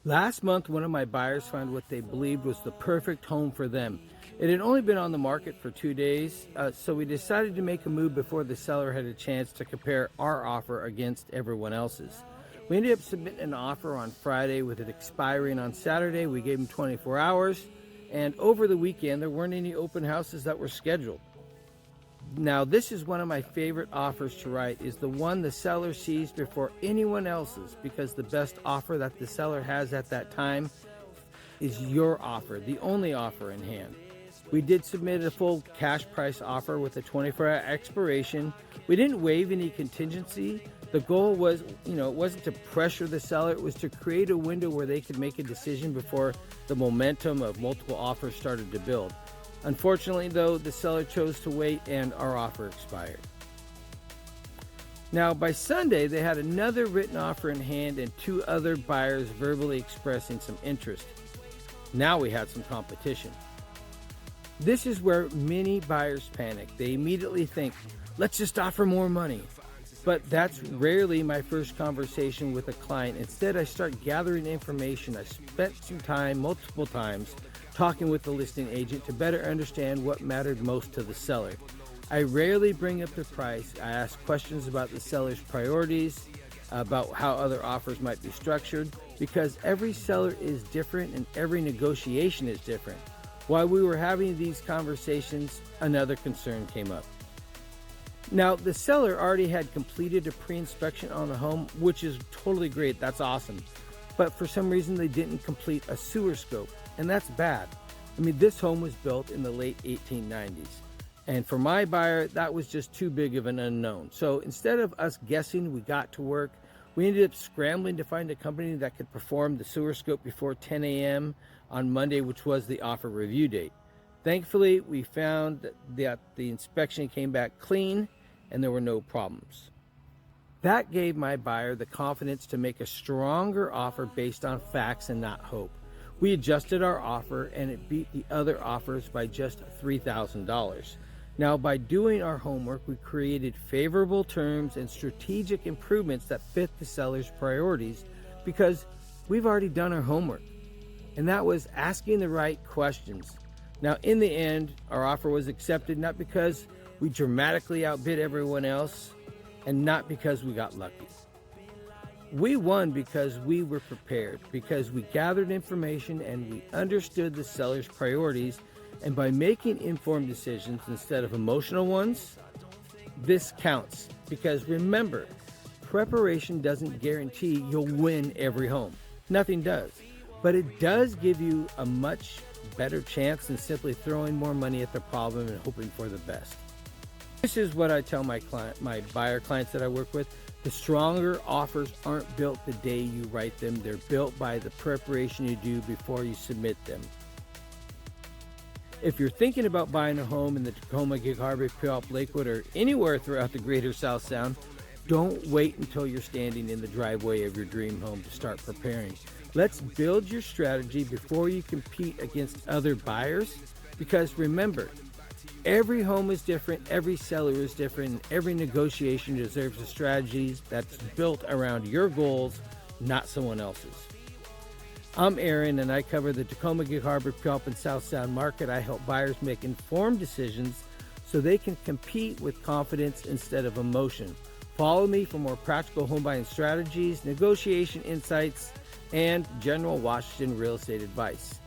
Last month, one of my buyers found what they believed was the perfect home for them. It had only been on the market for 2 days, so we decided to make a move before the seller had a chance to compare our offer against everyone else's. We ended up submitting an offer on Friday with it expiring on Saturday. We gave them 24 hours, and over the weekend, there weren't any open houses that were scheduled. Now, this is one of my favorite offers to write, is the one the seller sees before anyone else's, because the best offer that the seller has at that time is your offer, the only offer in hand. We did submit a full cash price offer with a 24-hour expiration. We didn't waive any contingency. The goal was, it wasn't to pressure the seller, it was to create a window where they could make a decision before the momentum of multiple offers started to build. Unfortunately, though, the seller chose to wait and our offer expired. Now, by Sunday, they had another written offer in hand and 2 other buyers verbally expressing some interest. Now we had some competition. This is where many buyers panic. They immediately think, let's just offer more money. But that's rarely my first conversation with a client. Instead, I start gathering information. I spent some time, multiple times, talking with the listing agent to better understand what mattered most to the seller. I rarely bring up the price. I ask questions about the seller's priorities, about how other offers might be structured, because every seller is different and every negotiation is different. While we were having these conversations, another concern came up. Now, the seller already had completed a pre-inspection on the home, which is totally great. That's awesome. But for some reason, they didn't complete a sewer scope. And that's bad. This home was built in the late 1890s. And for my buyer, that was just too big of an unknown. So instead of us guessing, we got to work. We ended up scrambling to find a company that could perform the sewer scope before 10 a.m. on Monday, which was the offer review date. Thankfully, we found that the inspection came back clean and there were no problems. That gave my buyer the confidence to make a stronger offer based on facts and not hope. We adjusted our offer and it beat the other offers by just $3,000. Now, by doing our homework, we created favorable terms and strategic improvements that fit the seller's priorities because we've already done our homework. And that was asking the right questions. Now, in the end, our offer was accepted not because we dramatically outbid everyone else and not because we got lucky. We won because we were prepared, because we gathered information and we understood the seller's priorities, and by making informed decisions instead of emotional ones, this counts. Because remember, preparation doesn't guarantee you'll win every home. Nothing does. But it does give you a much better chance than simply throwing more money at the problem and hoping for the best. This is what I tell my buyer clients that I work with. The stronger offers aren't built the day you write them. They're built by the preparation you do before you submit them. If you're thinking about buying a home in the Tacoma, Gig Harbor, Puyallup, Lakewood, or anywhere throughout the greater South Sound, don't wait until you're standing in the driveway of your dream home to start preparing. Let's build your strategy before you compete against other buyers, because remember, every home is different, every seller is different, and every negotiation deserves a strategy that's built around your goals, not someone else's. I'm Aaron, and I cover the Tacoma, Gig Harbor, Tacoma and South Sound market. I help buyers make informed decisions so they can compete with confidence instead of emotion. Follow me for more practical home buying strategies, negotiation insights, and general Washington real estate advice.